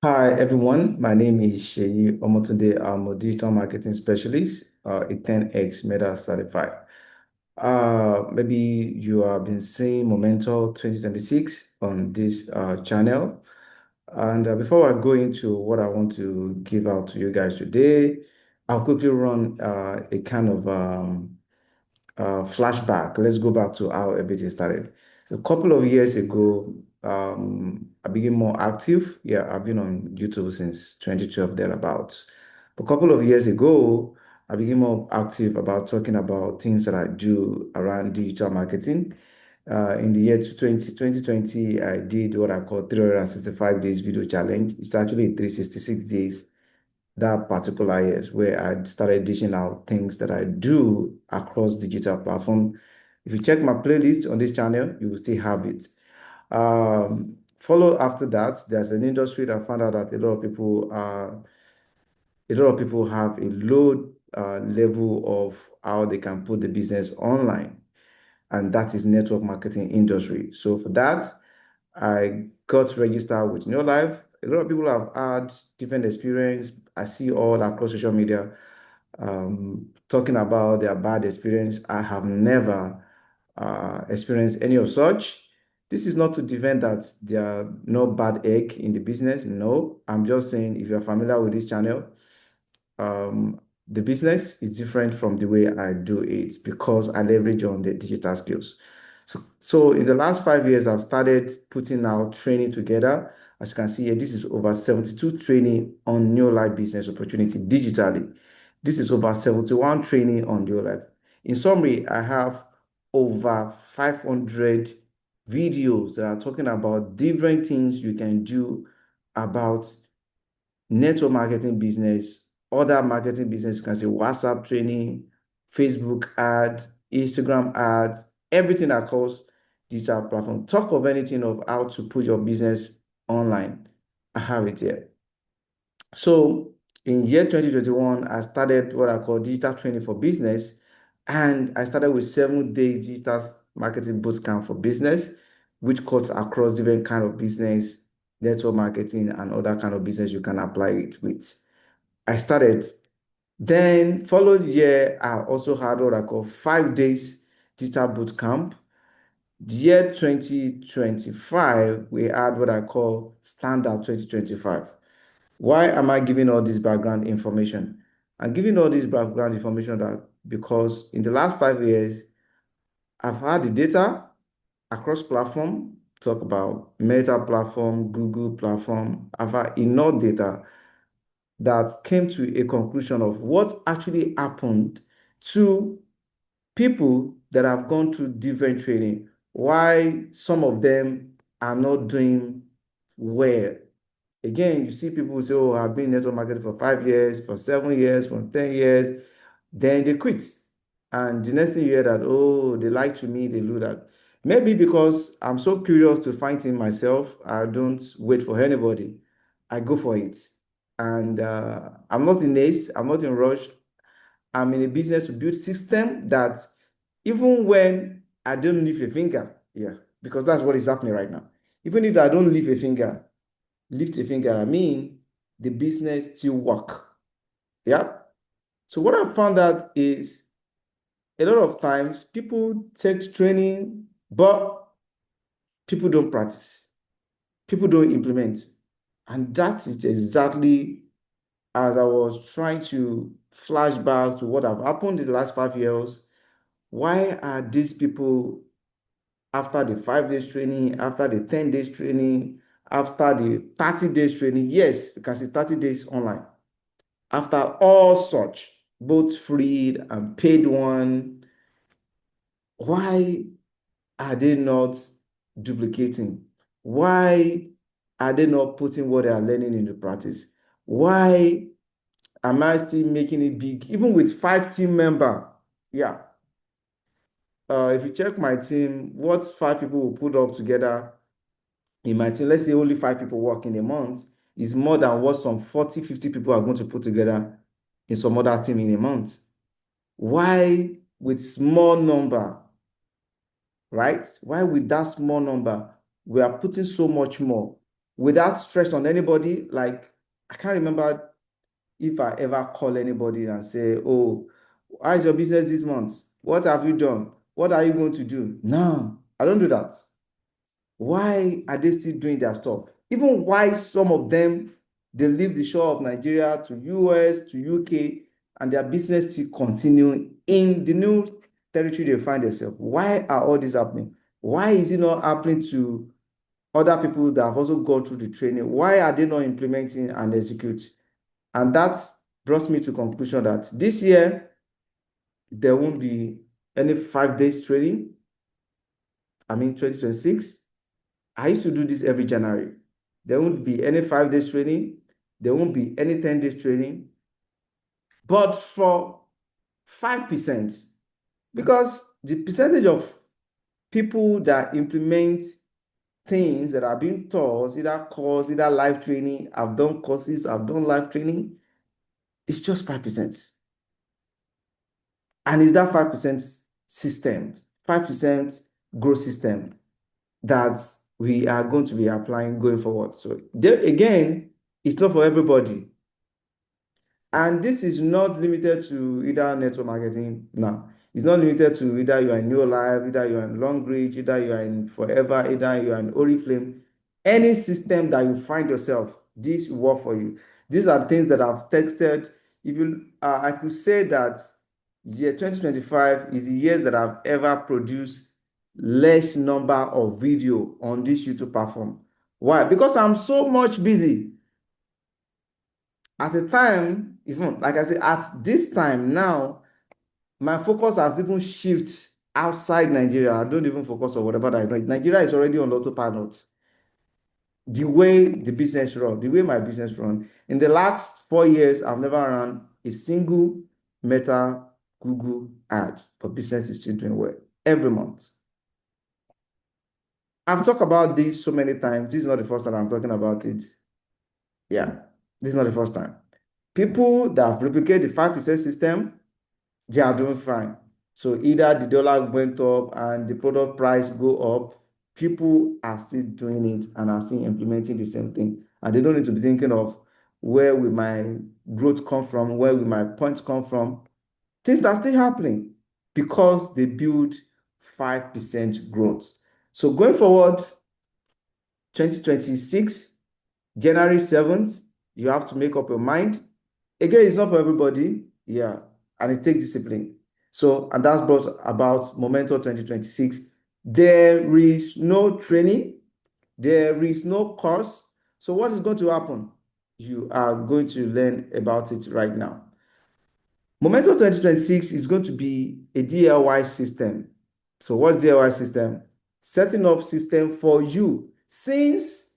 Hi everyone, my name is Sheyi Omotunde. I'm a digital marketing specialist, a 10x Meta certified. Maybe you have been seeing Momentum 2026 on this channel. And before I go into what I want to give out to you guys today, I'll quickly run a kind of flashback. Let's go back to how everything started. So a couple of years ago, I became more active. Yeah, I've been on YouTube since 2012, thereabouts. A couple of years ago, I became more active about talking about things that I do around digital marketing. In the year 2020, I did what I call 365 days video challenge. It's actually 366 days that particular years where I started dishing out things that I do across digital platform. If you check my playlist on this channel, you will still have it. Follow after that, there's an industry that I found out that a lot of people have a low level of how they can put the business online, and that is network marketing industry. So for that, I got registered with New Life. A lot of people have had different experience. I see all across social media talking about their bad experience. I have never experienced any of such. This is not to defend that there are no bad egg in the business. No, I'm just saying if you're familiar with this channel, um, the business is different from the way I do it because I leverage on the digital skills. So in the last 5 years, I've started putting out training together. As you can see here, this is over 72 training on new life business opportunity digitally. This is over 71 training on new life. In summary, I have over 500 videos that are talking about different things you can do about network marketing business, other marketing business, you can say WhatsApp training, Facebook ad, Instagram ads, everything that calls digital platform. Talk of anything of how to put your business online. I have it here. So in year 2021, I started what I call digital training for business. And I started with 7 days digital marketing bootcamp for business, which cuts across different kind of business, network marketing, and other kind of business you can apply it with. I started. Then followed year, I also had what I call 5 days digital bootcamp. The year 2025, we had what I call Standout 2025. Why am I giving all this background information? I'm giving all this background information that because in the last 5 years, I've had the data across platform, talk about Meta platform, Google platform. I've had enough data that came to a conclusion of what actually happened to people that have gone through different training, why some of them are not doing well. Again, you see people who say, oh, I've been in network marketing for 5 years, for 7 years, for 10 years. Then they quit. And the next thing you hear that, oh, they lied to me, they do that. Maybe because I'm so curious to find things myself, I don't wait for anybody. I go for it. And I'm not in haste, I'm not in rush. I'm in a business to build system that even when I don't lift a finger, yeah, because that's what is happening right now. Even if I don't lift a finger, I mean, the business still work. Yeah. So what I found out is a lot of times people take training, but people don't practice. People don't implement. And that is exactly as I was trying to flash back to what have happened in the last 5 years. Why are these people after the 5 days training, after the 10 days training, after the 30 days training? Yes, you can see 30 days online. After all such, both free and paid one, why are they not duplicating? Why are they not putting what they are learning into practice? Why am I still making it big, even with 5 team member? Yeah. If you check my team, what 5 people will put up together in my team, let's say only 5 people work in a month, is more than what some 40, 50 people are going to put together in some other team in a month. Why with small number, right? Why with that small number, we are putting so much more? without stress on anybody. Like, I can't remember if I ever call anybody and say, "Oh, how is your business this month? What have you done? What are you going to do?" No, I don't do that. Why are they still doing their stuff? Even why some of them, they leave the shore of Nigeria to US, to UK, and their business still continue in the new territory they find themselves. Why are all this happening? Why is it not happening to other people that have also gone through the training? Why are they not implementing and execute? And that brought me to conclusion that this year there won't be any 5 days training. I mean 2026. I used to do this every January. There won't be any 5 days training. There won't be any 10 days training. But for 5%, because the percentage of people that implement things that are being taught, either course, either live training, I've done courses, I've done live training, it's just 5%. And it's that 5% system, 5% growth system that we are going to be applying going forward. So there, again, it's not for everybody. And this is not limited to either network marketing. No, it's not limited to either you are in New Life, either you are in Long Reach, either you are in Forever, either you are in Oriflame. Any system that you find yourself, this will work for you. These are things that I've texted. If you, I could say that year 2025 is the years that I've ever produced less number of video on this YouTube platform. Why? Because I'm so much busy. At a time, even like I said, at this time now, my focus has even shifted outside Nigeria. I don't even focus on whatever that is. Like Nigeria is already on autopilot. The way the business run, the way my business run. In the last 4 years, I've never run a single Meta Google ads, but business is still doing well every month. I've talked about this so many times. This is not the first time I'm talking about it. Yeah, this is not the first time. People that have replicated the 5% system, they are doing fine. So either the dollar went up and the product price go up, people are still doing it and are still implementing the same thing. And they don't need to be thinking of where will my growth come from, where will my points come from. Things are still happening because they build 5% growth. So going forward, 2026, January 7th, you have to make up your mind. Again, it's not for everybody. Yeah. And it takes discipline. So, and that's brought about Momentum 2026. There is no training. There is no course. So what is going to happen? You are going to learn about it right now. Momentum 2026 is going to be a DIY system. So what is DIY system? Setting up system for you. Since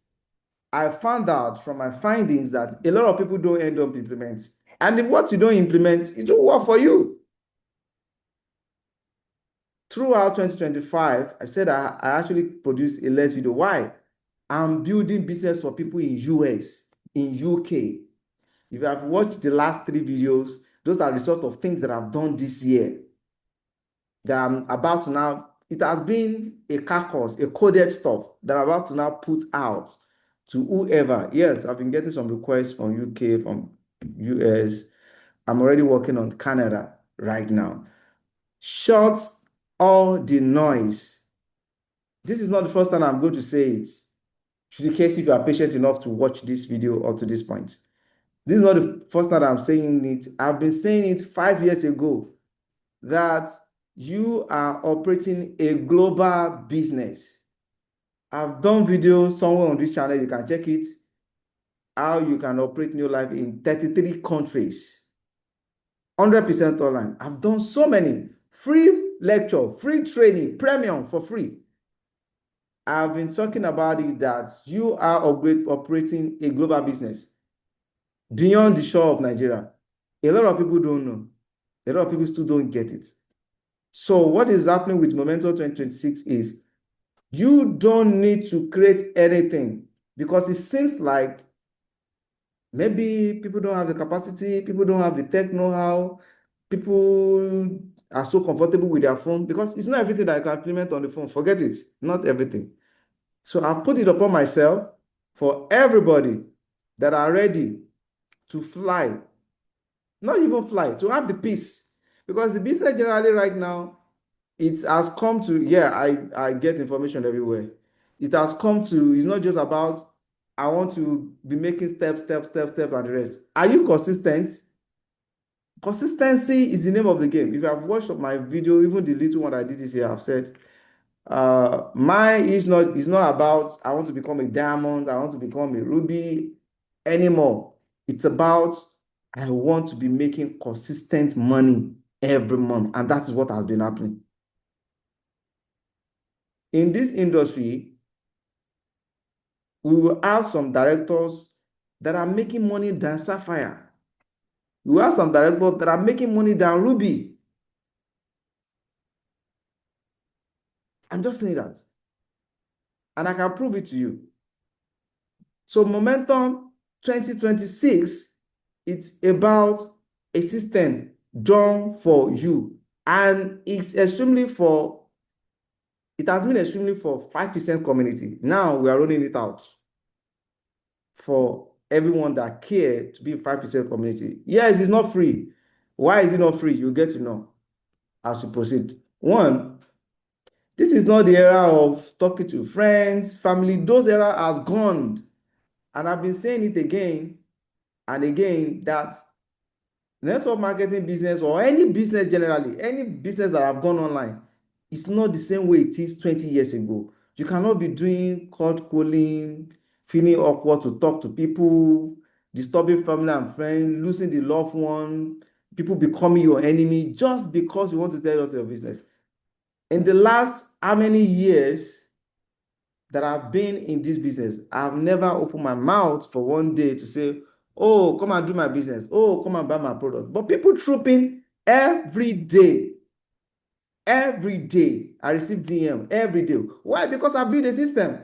I found out from my findings that a lot of people don't end up implementing. And if what you don't implement, it will work for you. Throughout 2025, I said I actually produced a less video. Why? I'm building business for people in US, in UK. If you have watched the last 3 videos, those are the sort of things that I've done this year that I'm about to now. It has been a carcass, a coded stuff that I'm about to now put out to whoever. Yes, I've been getting some requests from UK, from US. I'm already working on Canada right now. Shut all the noise. This is not the first time I'm going to say it. To the case if you are patient enough to watch this video up to this point. This is not the first time I'm saying it. I've been saying it 5 years ago that you are operating a global business. I've done videos somewhere on this channel. You can check it. How you can operate new life in 33 countries. 100% online. I've done so many free lecture, free training, premium for free. I've been talking about it that you are operating a global business beyond the shore of Nigeria. A lot of people don't know. A lot of people still don't get it. So what is happening with Momentum 2026 is you don't need to create anything because it seems like maybe people don't have the capacity, people don't have the tech know-how, people are so comfortable with their phone because it's not everything that I can implement on the phone. Forget it, not everything. So I've put it upon myself for everybody that are ready to fly, not even fly, to have the peace. Because the business generally right now, it has come to, yeah, I get information everywhere. It has come to, it's not just about, I want to be making steps, and the rest. Are you consistent? Consistency is the name of the game. If you have watched my video, even the little one I did this year, I've said, mine is not about I want to become a diamond, I want to become a ruby anymore. It's about I want to be making consistent money every month, and that is what has been happening. In this industry, we will have some directors that are making money than Sapphire. We will have some directors that are making money than Ruby. I'm just saying that. And I can prove it to you. So Momentum 2026, it's about a system done for you. And it's extremely for, it has been extremely for 5% community. Now we are rolling it out for everyone that care to be a 5% community. Yes, it's not free. Why is it not free? You get to know as we proceed. One, this is not the era of talking to friends, family. Those era has gone. And I've been saying it again and again that network marketing business or any business generally, any business that have gone online, it's not the same way it is 20 years ago. You cannot be doing cold calling, feeling awkward to talk to people, disturbing family and friends, losing the loved one, people becoming your enemy just because you want to tell your business. In the last how many years that I've been in this business, I've never opened my mouth for one day to say, oh, come and do my business. Oh, come and buy my product. But people trooping every day. Every day. I receive DM every day. Why? Because I built a system.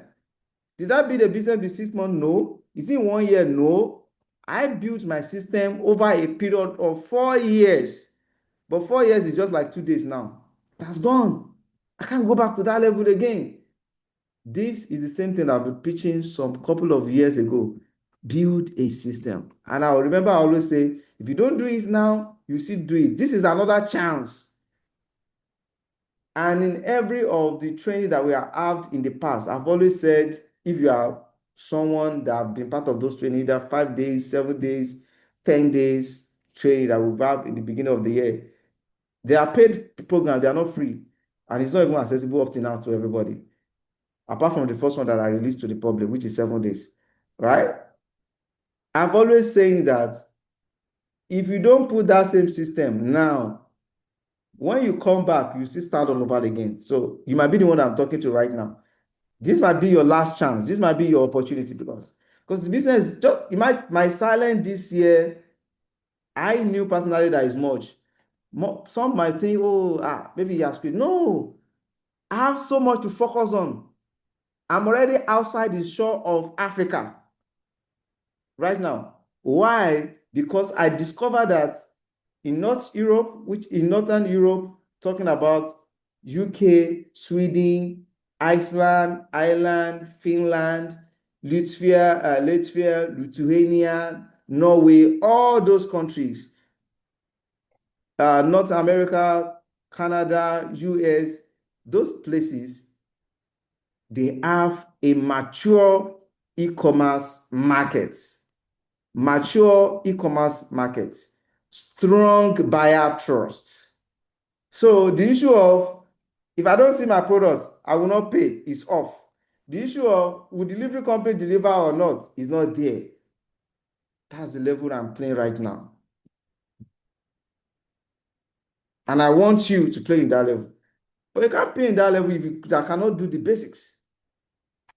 Did I build a business in 6 months? No. Is it 1 year? No. I built my system over a period of 4 years. But 4 years is just like 2 days now. That's gone. I can't go back to that level again. This is the same thing I've been preaching some couple of years ago. Build a system. And I remember I always say, if you don't do it now, you still do it. This is another chance. And in every of the training that we have had in the past, I've always said, if you are someone that have been part of those training, either 5 days, 7 days, 10 days training that we've had in the beginning of the year, they are paid programs, they are not free. And it's not even accessible up to now to everybody. Apart from the first one that I released to the public, which is 7 days, right? I've always saying that if you don't put that same system now, when you come back, you still start all over again. So you might be the one I'm talking to right now. This might be your last chance. This might be your opportunity because the business, just my silence this year, I knew personally that is much. Some might think, oh, maybe you have speed. No, I have so much to focus on. I'm already outside the shore of Africa right now. Why? Because I discovered that in North Europe, which in Northern Europe, talking about UK, Sweden, Iceland, Ireland, Finland, Latvia, Lithuania, Norway, all those countries, North America, Canada, US, those places, they have a mature e-commerce market. Mature e-commerce market, strong buyer trust. So the issue of if I don't see my product, I will not pay is off. The issue of will delivery company deliver or not is not there. That's the level I'm playing right now. And I want you to play in that level. But you can't play in that level if you cannot do the basics.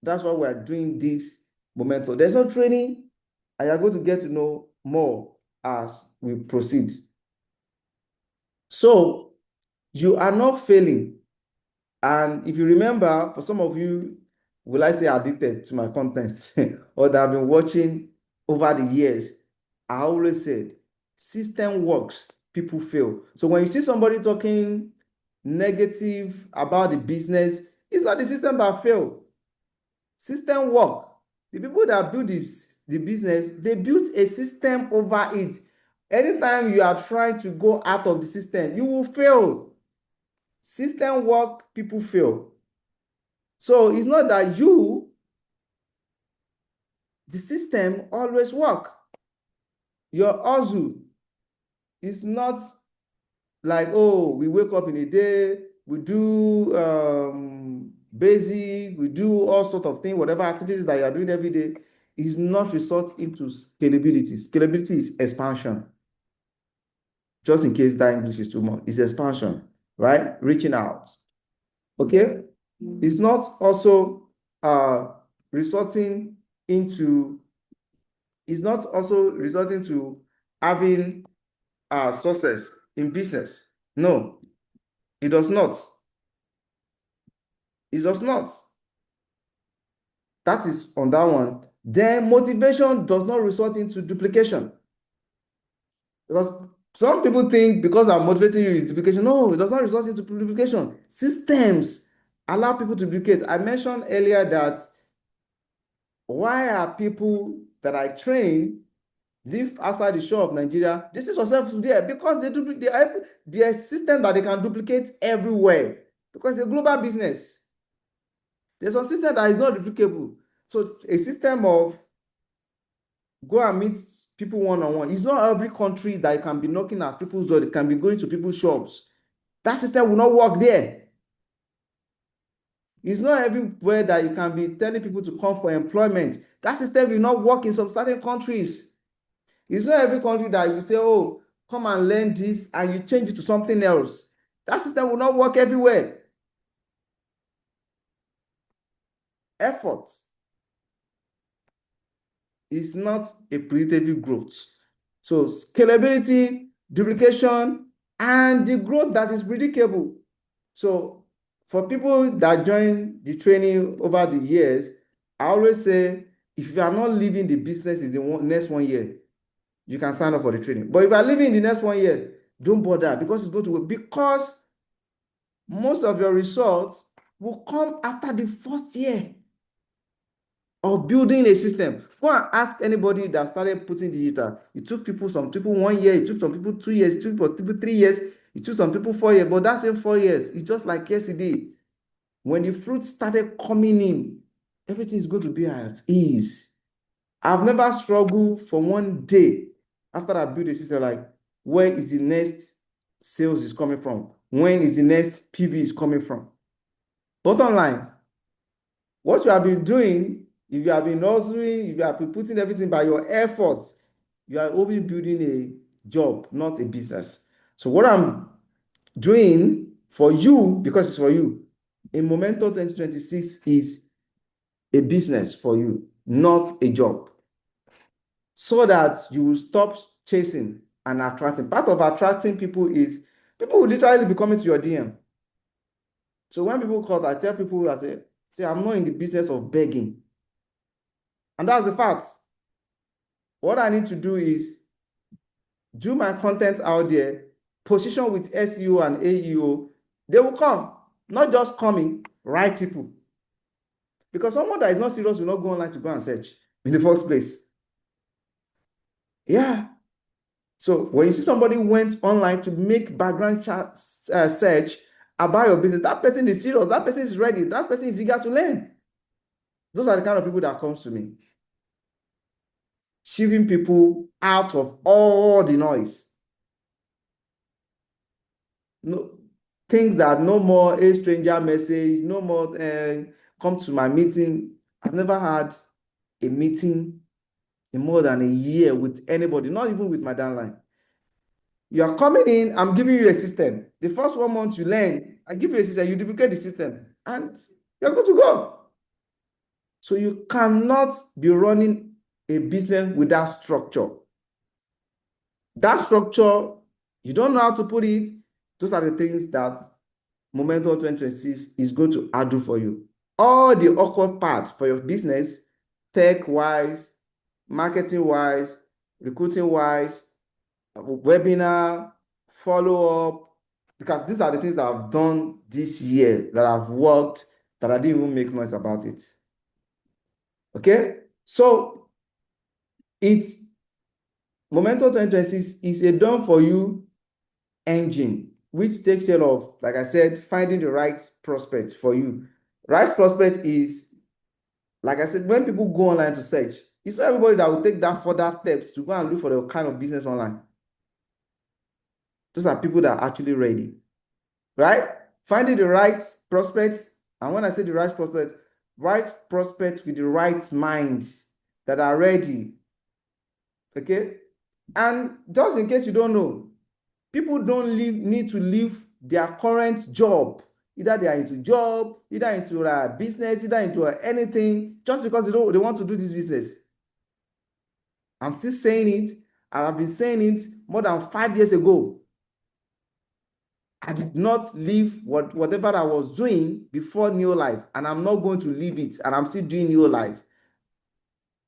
That's why we're doing this momentum. There's no training, and you're going to get to know more as we proceed. So you are not failing. And if you remember, for some of you, will I say addicted to my content or that have been watching over the years, I always said, system works, people fail. So when you see somebody talking negative about the business, it's not the system that failed. System work. The people that build the business, they built a system over it. Anytime you are trying to go out of the system, you will fail. System work, people fail. So it's not that the system always work. Your hustle is not like, oh, we wake up in a day, we do basic, we do all sort of things, whatever activities that you are doing every day is not result into scalability. Scalability is expansion. Just in case that English is too much, it's expansion, right? Reaching out. Okay? It's not also resulting into, it's not also resulting to having success in business. No, it does not. It does not. That is on that one. Then motivation does not result into duplication. Because some people think because I'm motivating you is duplication. No, it does not result into duplication. Systems allow people to duplicate. I mentioned earlier that why are people that I train live outside the shore of Nigeria? This is successful there because they are system that they can duplicate everywhere because it's a global business. There's some system that is not duplicable. So a system of go and meet people one-on-one. It's not every country that you can be knocking at people's door. They can be going to people's shops. That system will not work there. It's not everywhere that you can be telling people to come for employment. That system will not work in some certain countries. It's not every country that you say, oh, come and learn this, and you change it to something else. That system will not work everywhere. Effort is not a predictable growth. So scalability, duplication, and the growth that is predictable. So for people that join the training over the years, I always say, if you are not leaving the business in the next 1 year, you can sign up for the training. But if you are leaving in the next 1 year, don't bother because it's going to work. Because most of your results will come after the first year of building a system. Go and ask anybody that started putting digital. It took people, some people 1 year, it took some people 2 years, it took some people 3 years, it took some people 4 years, but that same 4 years, it's just like yesterday. When the fruit started coming in, everything is going to be at ease. I've never struggled for 1 day after I built a system like, where is the next sales is coming from? When is the next PV is coming from? Bottom line, what you have been doing, if you have been nurturing, if you have been putting everything by your efforts, you are only building a job, not a business. So what I'm doing for you, because it's for you, in Momento 2026 is a business for you, not a job. So that you will stop chasing and attracting. Part of attracting people is people will literally be coming to your DM. So when people call, I tell people, I say, I'm not in the business of begging. And that's the fact. What I need to do is do my content out there, position with SEO and AEO. They will come, not just coming, right people. Because someone that is not serious will not go online to go and search in the first place. Yeah. So when you see somebody went online to make background search about your business, that person is serious, that person is ready, that person is eager to learn. Those are the kind of people that comes to me. Shiving people out of all the noise. No things that no more a stranger message, no more come to my meeting. I've never had a meeting in more than a year with anybody, not even with my downline. You are coming in, I'm giving you a system. The first 1 month you learn, I give you a system, you duplicate the system, and you're good to go. So you cannot be running a business without structure. That structure, you don't know how to put it. Those are the things that Momentum 2026 is going to do for you. All the awkward parts for your business, tech-wise, marketing-wise, recruiting-wise, webinar, follow-up, because these are the things that I've done this year that I've worked, that I didn't even make noise about it. Okay? So it's Momentum 2026 is a done for you engine, which takes care of, like I said, finding the right prospect for you. Right prospect is, like I said, when people go online to search, it's not everybody that will take that further steps to go and look for the kind of business online. Those are people that are actually ready, right? Finding the right prospects, and when I say the right prospects with the right mind that are ready, okay? And just in case you don't know, people don't need to leave their current job. Either they are into job, either into a business, either into anything, just because they want to do this business. I'm still saying it, and I've been saying it more than 5 years ago. I did not leave whatever I was doing before New Life, and I'm not going to leave it, and I'm still doing New Life.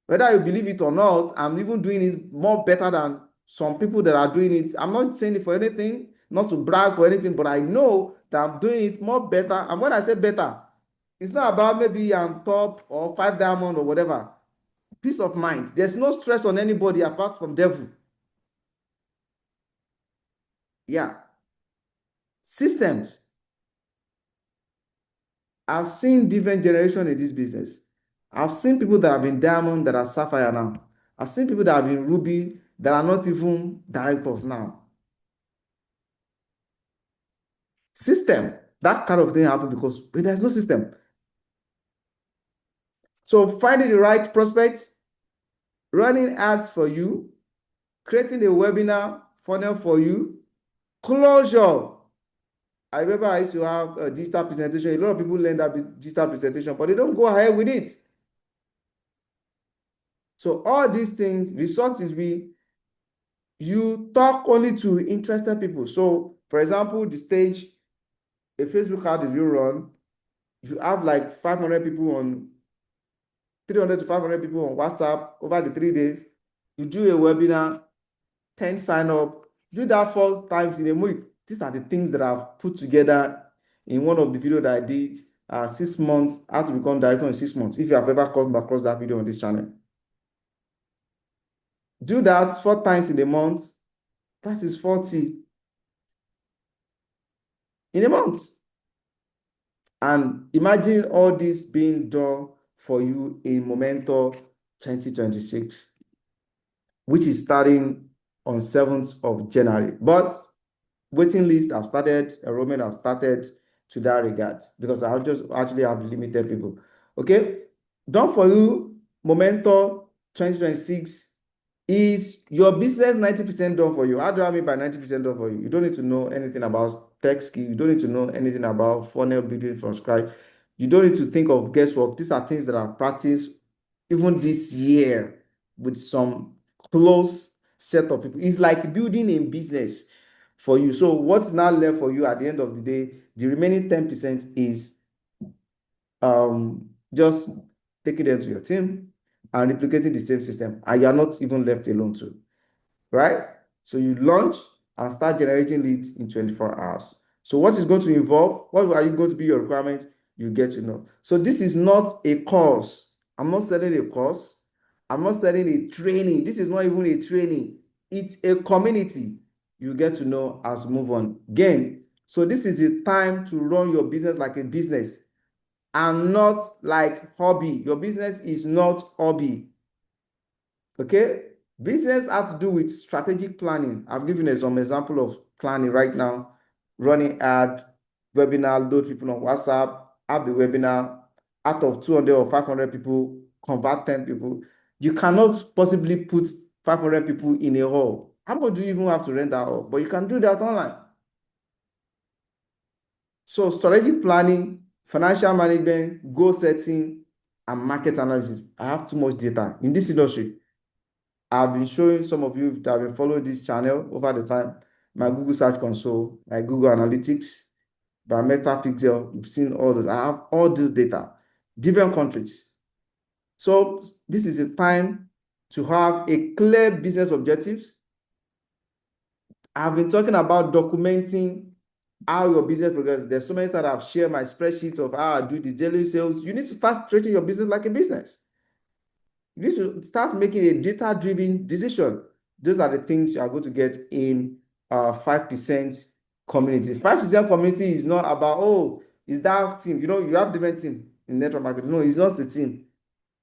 Whether you believe it or not, I'm even doing it more better than some people that are doing it. I'm not saying it for anything, not to brag or anything, but I know that I'm doing it more better. And when I say better, it's not about maybe I'm top or 5 diamond or whatever. Peace of mind. There's no stress on anybody apart from devil. Yeah. Systems. I've seen different generation in this business. I've seen people that have been diamond that are sapphire now. I've seen people that have been ruby that are not even directors now. System. That kind of thing happen because there's no system. So finding the right prospect, running ads for you, creating a webinar funnel for you, closure. I remember I used to have a digital presentation. A lot of people learn that digital presentation, but they don't go ahead with it. So all these things, result is you talk only to interested people. So for example, the stage, a Facebook ad is being run, you have like 500 people on 300 to 500 people on WhatsApp over the 3 days. You do a webinar, 10 sign up, do that 4 times in a week. These are the things that I've put together in one of the videos that I did, 6 months, how to become director in 6 months. If you have ever come across that video on this channel, do that 4 times in a month. That is 40 in a month. And imagine all this being done for you in Momentum 2026, which is starting on 7th of January. But waiting list have started, enrollment have started to that regard because I just actually have limited people. Okay, done for you. Momentum 2026 is your business 90% done for you. How do I mean by 90% done for you? You don't need to know anything about tech skill. You don't need to know anything about funnel building from scratch. You don't need to think of guesswork. These are things that I've practiced even this year with some close set of people. It's like building a business for you. So what's now left for you at the end of the day, the remaining 10% is just taking them to your team and replicating the same system. And you're not even left alone too, right? So you launch and start generating leads in 24 hours. So what is going to involve? What are you going to be your requirement? You get to know. So this is not a course. I'm not selling a course. I'm not selling a training. This is not even a training. It's a community. You get to know as we move on. Again, so this is a time to run your business like a business and not like hobby. Your business is not hobby. Okay? Business has to do with strategic planning. I've given you some example of planning right now. Running ad, webinar, load people on WhatsApp, have the webinar. Out of 200 or 500 people, convert 10 people. You cannot possibly put 500 people in a hall. How much do you even have to rent that hall? But you can do that online. So strategic planning, financial management, goal setting, and market analysis. I have too much data in this industry. I've been showing some of you that have been following this channel over the time, my Google Search Console, my Google Analytics, my Meta Pixel. You've seen all those. I have all this data, different countries. So this is a time to have a clear business objectives. I've been talking about documenting how your business progresses. There's so many times I've shared my spreadsheet of how I do the daily sales. You need to start treating your business like a business. You should start making a data-driven decision. Those are the things you are going to get in 5% community. 5% community is not about, oh, is that team? You know, you have different team in network marketing. No, it's not the team.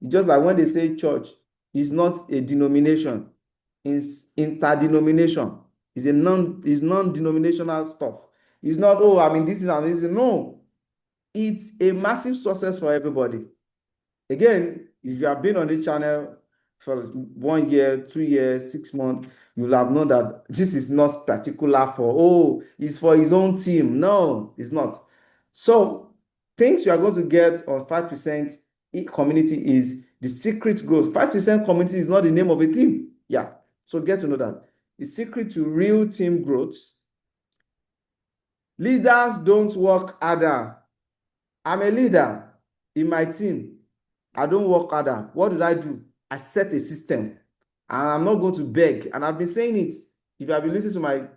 It's just like when they say church, it's not a denomination. It's interdenomination. It's non-denominational stuff. It's not, oh, I mean, this is and this is. No, it's a massive success for everybody. Again, if you have been on the channel for 1 year, 2 years, 6 months, you'll have known that this is not particular for, oh, it's for his own team. No, it's not. So things you are going to get on 5% community is the secret growth. 5% community is not the name of a team. Yeah. So get to know that. The secret to real team growth. Leaders don't work harder. I'm a leader in my team. I don't work harder. What did I do? I set a system, and I'm not going to beg. And I've been saying it. If you have been listening to my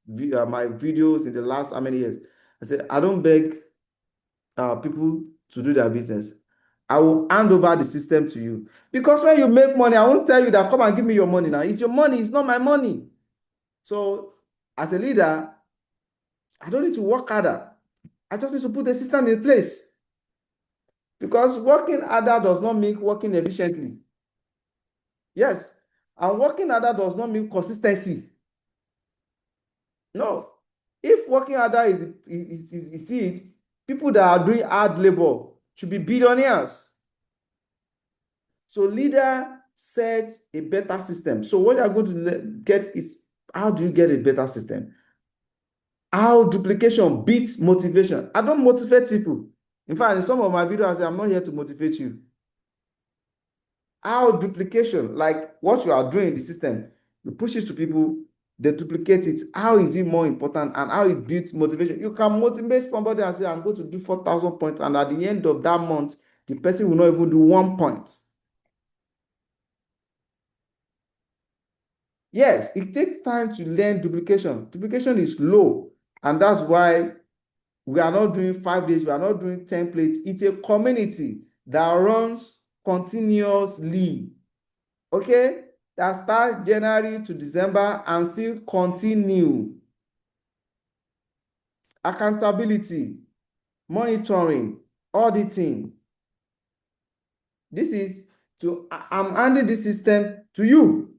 videos in the last how many years, I said I don't beg people to do their business. I will hand over the system to you, because when you make money, I won't tell you that come and give me your money now. It's your money. It's not my money. So as a leader, I don't need to work harder. I just need to put the system in place. Because working harder does not mean working efficiently. Yes. And working harder does not mean consistency. No. If working harder is it, people that are doing hard labor should be billionaires. So leader sets a better system. So what you're going to get is, how do you get a better system? How duplication beats motivation. I don't motivate people. In fact, in some of my videos, I say, I'm not here to motivate you. How duplication, like what you are doing in the system, you push it to people, they duplicate it. How is it more important, and how it builds motivation? You can motivate somebody and say, I'm going to do 4,000 points, and at the end of that month, the person will not even do 1 point. Yes, it takes time to learn duplication. Duplication is low, and that's why we are not doing 5 days, we are not doing templates. It's a community that runs continuously. Okay, that start January to December and still continue. Accountability, monitoring, auditing. This is I'm handing this system to you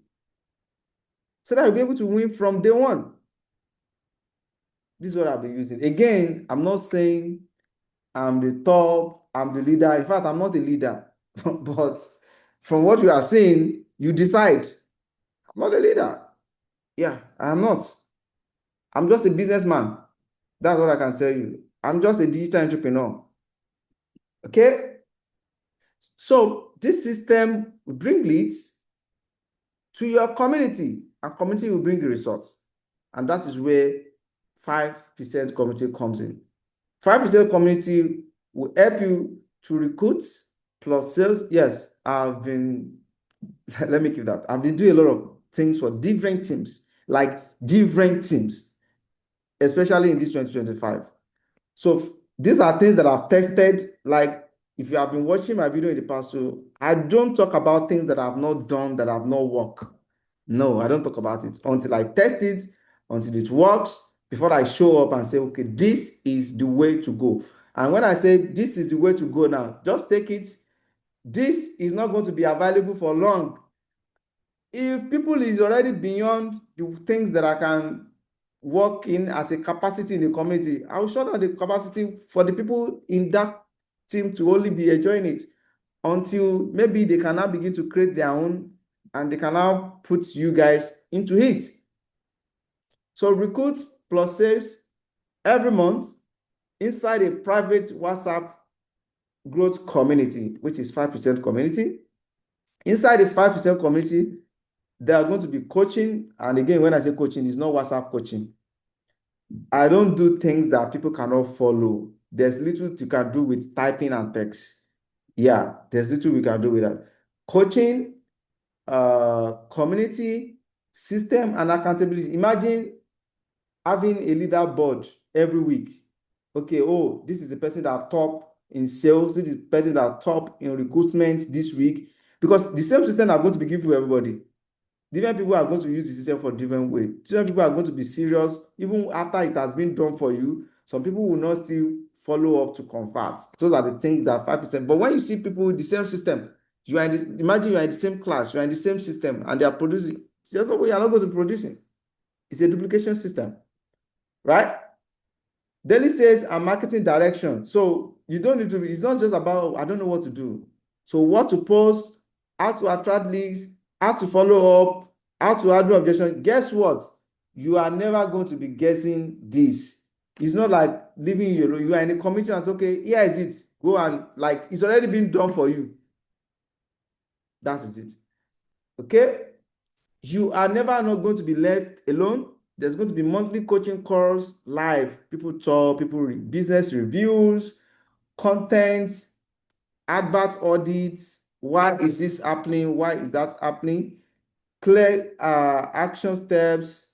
so that you'll be able to win from day one. This is what I'll be using. Again, I'm not saying I'm the top, I'm the leader. In fact, I'm not the leader. But from what you are saying, you decide. I'm not a leader. Yeah, I'm not. I'm just a businessman. That's what I can tell you. I'm just a digital entrepreneur. Okay? So this system will bring leads to your community, and community will bring the results. And that is where 5% community comes in. 5% community will help you to recruit plus sales. Yes, let me give that. I've been doing a lot of things for different teams, especially in this 2025. So these are things that I've tested. Like if you have been watching my video in the past, so I don't talk about things that I've not done, that have not worked. No, I don't talk about it until I test it, until it works, before I show up and say, okay, this is the way to go. And when I say this is the way to go now, just take it. This is not going to be available for long. If people is already beyond the things that I can work in as a capacity in the community, I will shut down the capacity for the people in that team to only be enjoying it until maybe they can now begin to create their own, and they can now put you guys into it. So recruit plus sales every month inside a private WhatsApp growth community, which is 5% community. Inside the 5% community, they are going to be coaching. And again, when I say coaching, it's not WhatsApp coaching. I don't do things that people cannot follow. There's little you can do with typing and text. Yeah, there's little we can do with that. Coaching, community, system, and accountability. Imagine having a leaderboard every week. Okay, oh, this is the person that top in sales, see the person that top in recruitment this week, because the same system are going to be given to everybody. Different people are going to use the system for different way. Different people are going to be serious even after it has been done for you. Some people will not still follow up to convert. Those are the things that 5%. But when you see people with the same system, imagine you are in the same class, you are in the same system, and they are producing. There's no way you are not going to be producing. It's a duplication system, right? Daily sales and marketing direction. So you don't need to be, it's not just about, I don't know what to do. So what to post, how to attract leads, how to follow up, how to handle objection. Guess what? You are never going to be guessing this. It's not like leaving you alone. You are in a committee and say, okay, here is it. Go and like, it's already been done for you. That is it. Okay? You are never not going to be left alone. There's going to be monthly coaching calls live. People talk, people read business reviews, content, advert audits. Why is this happening? Why is that happening? Clear action steps.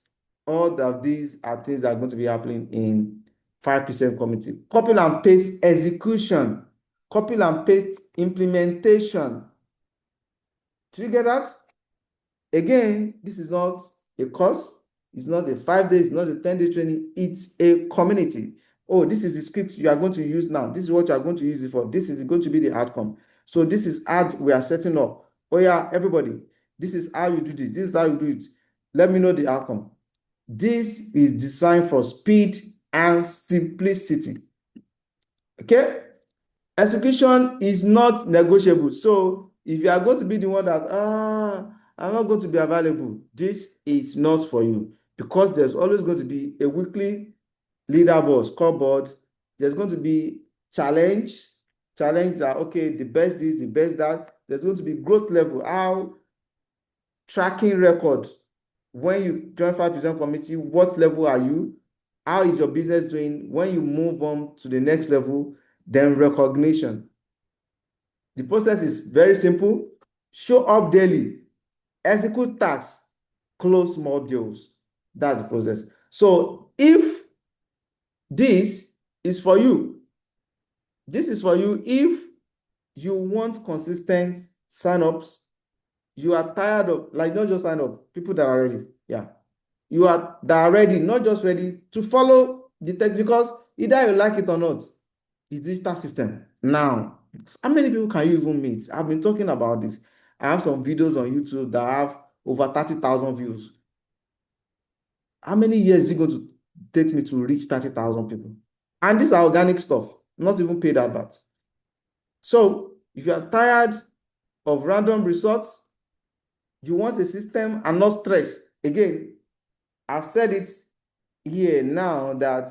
All of these are things that are going to be happening in 5% committee. Copy and paste execution. Copy and paste implementation. Did you get that? Again, this is not a course. It's not a 5 days, it's not a 10-day training. It's a community. Oh, this is the script you are going to use now. This is what you are going to use it for. This is going to be the outcome. So this is ad we are setting up. Oh yeah, everybody, this is how you do this. This is how you do it. Let me know the outcome. This is designed for speed and simplicity. Okay? Execution is not negotiable. So if you are going to be the one that, I'm not going to be available, this is not for you, because there's always going to be a weekly leaderboard, scoreboard. There's going to be challenge that, okay, the best this, the best that. There's going to be growth level, how tracking record. When you join 5% committee, what level are you? How is your business doing? When you move on to the next level, then recognition. The process is very simple. Show up daily, execute tasks, close small deals. That's the process. So if this is for you, this is for you if you want consistent sign-ups, you are tired of, like, not just sign up, people that are ready. Yeah. You are that are ready, not just ready to follow the text, because either you like it or not, it's digital system. Now, how many people can you even meet? I've been talking about this. I have some videos on YouTube that have over 30,000 views. How many years is it going to take me to reach 30,000 people? And these are organic stuff, not even paid adverts. So if you are tired of random results, you want a system and not stress. Again, I've said it here now that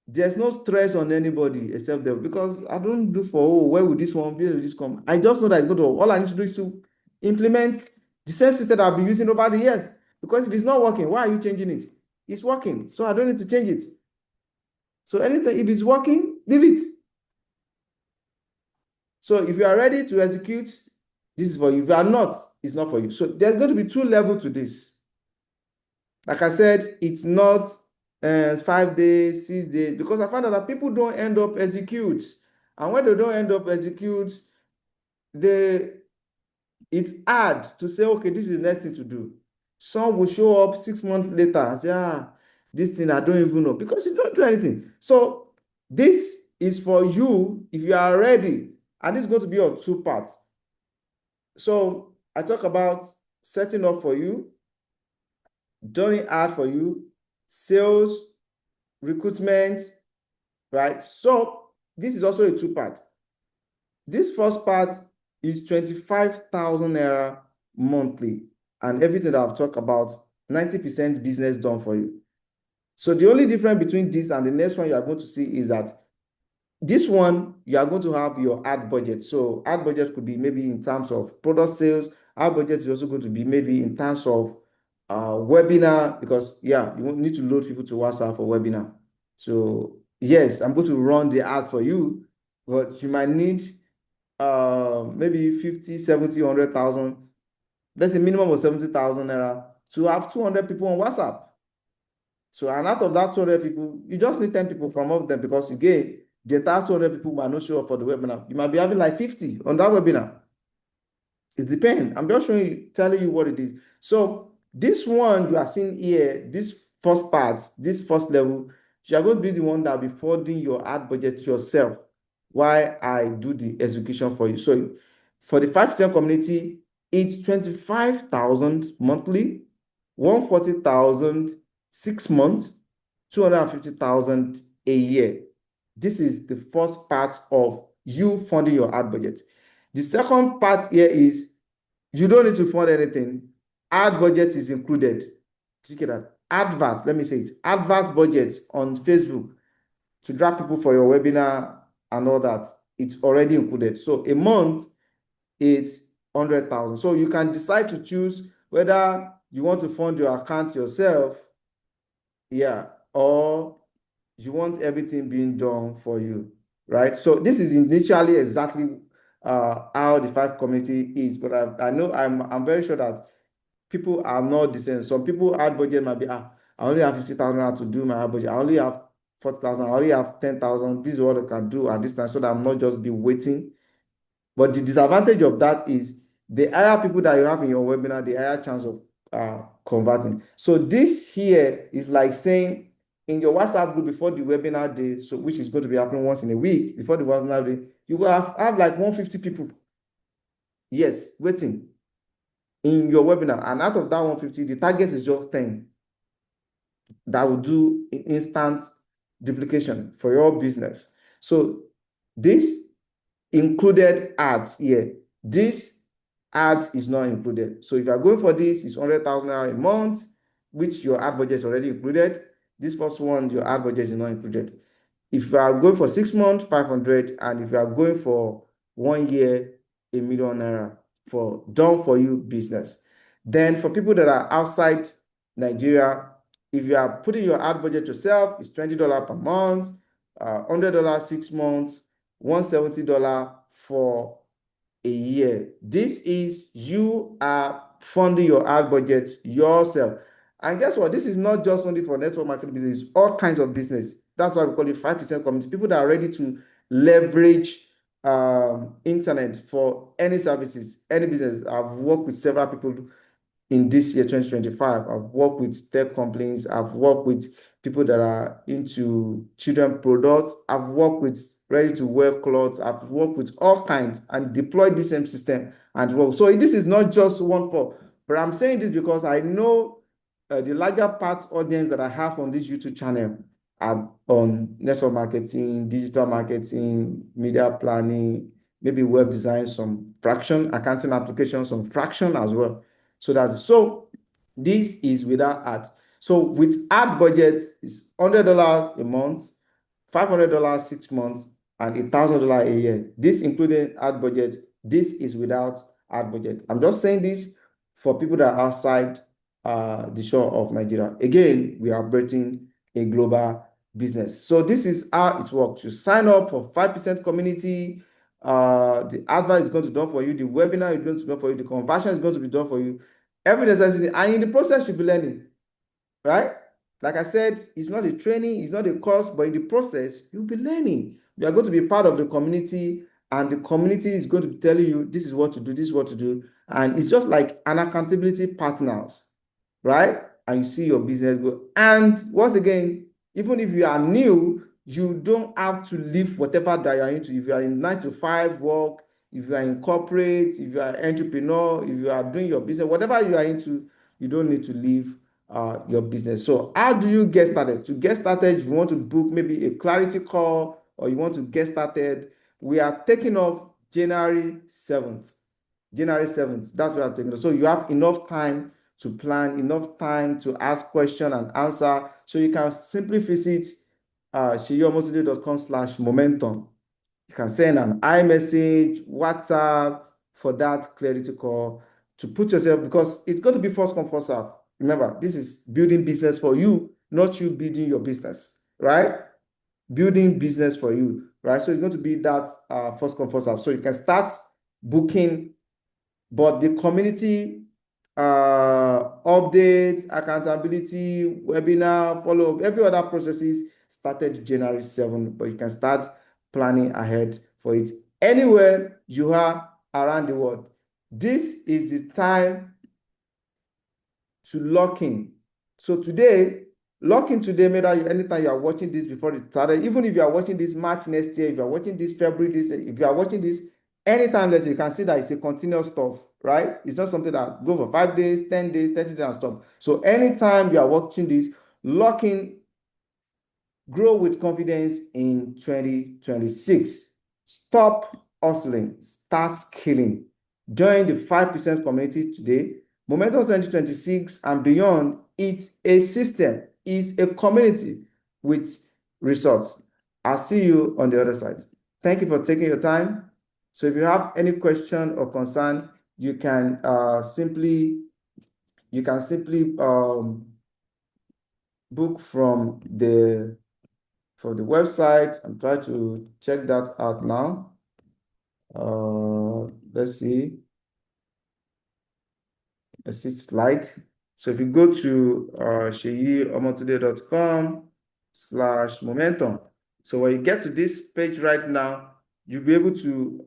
there's no stress on anybody except them, because I don't do for, oh, where will this one be? Where will this come? I just know that it's going to, all I need to do is to implement the same system that I've been using over the years. Because if it's not working, why are you changing it? It's working, so I don't need to change it. So anything, if it's working, leave it. So if you are ready to execute, this is for you. If you are not, it's not for you. So there's going to be two levels to this. Like I said, it's not 5 days, 6 days, because I found out that people don't end up execute. And when they don't end up execute, it's hard to say, okay, this is the next thing to do. Some will show up 6 months later and say, this thing I don't even know, because you don't do anything. So this is for you if you are ready, and this is going to be on 2 parts. So I talk about setting up for you, doing ad for you, sales, recruitment, right? So this is also a 2-part. This first part is 25,000 naira monthly, and everything that I've talked about, 90% business done for you. So the only difference between this and the next one you are going to see is that this one, you are going to have your ad budget. So ad budget could be maybe in terms of product sales. Ad budget is also going to be maybe in terms of webinar, because yeah, you won't need to load people to WhatsApp for webinar. So yes, I'm going to run the ad for you, but you might need maybe 50, 70, 100,000. That's a minimum of 70,000 naira to have 200 people on WhatsApp. So, and out of that 200 people, you just need 10 people from all of them, because again, the entire 200 people might not show up for the webinar. You might be having like 50 on that webinar. It depends. I'm just showing you, telling you what it is. So this one you are seeing here, this first part, this first level, you are going to be the one that will be funding your ad budget yourself while I do the execution for you. So for the 5% community, it's 25,000 monthly, 140,000 6 months, 250,000 a year. This is the first part of you funding your ad budget. The second part here is you don't need to fund anything. Ad budget is included. Did you get that? Advert, let me say it. Advert budget on Facebook to drag people for your webinar and all that. It's already included. So a month, it's 100,000. So you can decide to choose whether you want to fund your account yourself, yeah, or you want everything being done for you, right? So this is initially exactly how the five community is, but I know I'm very sure that people are not the same. Some people ad budget might be, I only have 50,000 to do my ad budget. I only have 40,000. I only have 10,000. This is what I can do at this time so that I'm not just be waiting. But the disadvantage of that is the higher people that you have in your webinar, the higher chance of converting. So this here is like saying in your WhatsApp group before the webinar day, so which is going to be happening once in a week, before the webinar day, you will have like 150 people, yes, waiting in your webinar. And out of that 150, the target is just 10 that will do instant duplication for your business. So this included ads here. This ad is not included. So if you are going for this, it's 100,000 a month, which your ad budget is already included. This first one, your ad budget is not included. If you are going for 6 months, 500, and if you are going for 1 year, ₦1 million for done for you business. Then for people that are outside Nigeria, if you are putting your ad budget yourself, it's $20 per month, $100 6 months, $170 for a year. This is you are funding your ad budget yourself. And guess what? This is not just only for network marketing business, it's all kinds of business. That's why we call it 5% community. People that are ready to leverage internet for any services, any business. I've worked with several people in this year 2025. I've worked with tech companies. I've worked with people that are into children products. I've worked with ready to wear clothes. I've worked with all kinds and deployed the same system and work. So this is not just one for, but I'm saying this because I know the larger part audience that I have on this YouTube channel are on network marketing, digital marketing, media planning, maybe web design, some fraction, accounting applications, some fraction as well. So this is without ad. So with ad budget is $100 a month, $500 6 months, and $1,000 a year. This including ad budget. This is without ad budget. I'm just saying this for people that are outside the shore of Nigeria. Again, we are operating a global business. So this is how it works. You sign up for 5% community. The advert is going to be done for you. The webinar is going to be done for you. The conversion is going to be done for you. Every necessity. And in the process, you'll be learning, right? Like I said, it's not a training, it's not a course, but in the process, you'll be learning. You are going to be part of the community, and the community is going to be telling you this is what to do, this is what to do. And it's just like an accountability partners, right? And you see your business go. And once again, even if you are new, you don't have to leave whatever that you're into. If you are in 9 to 5 work, if you are in corporate, if you are an entrepreneur, if you are doing your business, whatever you are into, you don't need to leave your business. So how do you get started? To get started, you want to book maybe a clarity call, or you want to get started, we are taking off January 7th. January 7th, that's what I'm taking off. So you have enough time to plan, enough time to ask question and answer. So you can simply visit sheyomotoday.com/momentum. You can send an iMessage, WhatsApp for that clarity call to put yourself, because it's going to be first come, first serve. Remember, this is building business for you, not you building your business, right? Building business for you, right? So it's going to be that first come, first serve. So you can start booking, but the community updates, accountability, webinar, follow-up, every other processes started January 7th, but you can start planning ahead for it. Anywhere you are around the world, this is the time to lock in. So today, lock in today, maybe anytime you are watching this before it started, even if you are watching this March next year, if you are watching this February, if you are watching this anytime, let's say, you can see that it's a continuous stuff, right? It's not something that go for 5 days, 10 days, 30 days and stop. So anytime you are watching this, lock in, grow with confidence in 2026. Stop hustling, start scaling. Join the 5% community today. Momentum 2026 and beyond, it's a system, it's a community with results. I'll see you on the other side. Thank you for taking your time. So if you have any question or concern, you can simply book from the website. I'm trying to check that out now. Let's see. Let's see slide. So if you go to sheyiomotode.com/momentum. So when you get to this page right now, you'll be able to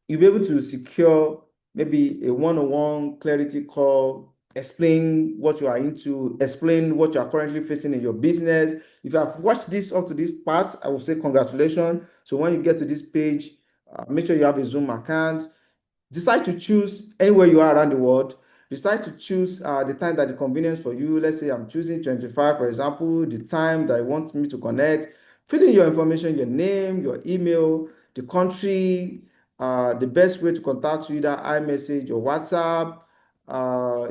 you'll be able to secure maybe a one-on-one clarity call, explain what you are into, explain what you are currently facing in your business. If you have watched this up to this part, I will say congratulations. So when you get to this page, make sure you have a Zoom account. Decide to choose anywhere you are around the world. Decide to choose the time that is convenient for you. Let's say I'm choosing 25, for example, the time that I want me to connect. Fill in your information, your name, your email, the country, the best way to contact you, either iMessage or WhatsApp.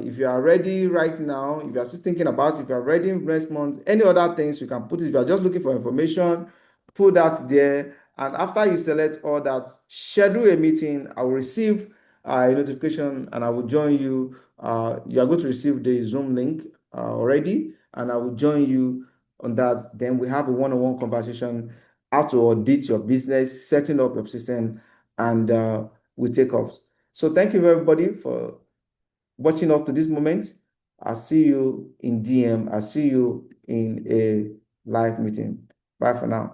If you are ready right now, if you are still thinking about if you are ready next month, any other things you can put it. If you are just looking for information, put that there. And after you select all that, schedule a meeting. I will receive a notification and I will join you. You are going to receive the Zoom link already, and I will join you on that. Then we have a one-on-one conversation, how to audit your business, setting up your system, and we take off. So thank you everybody for watching up to this moment. I'll see you in DM. I'll see you in a live meeting. Bye for now.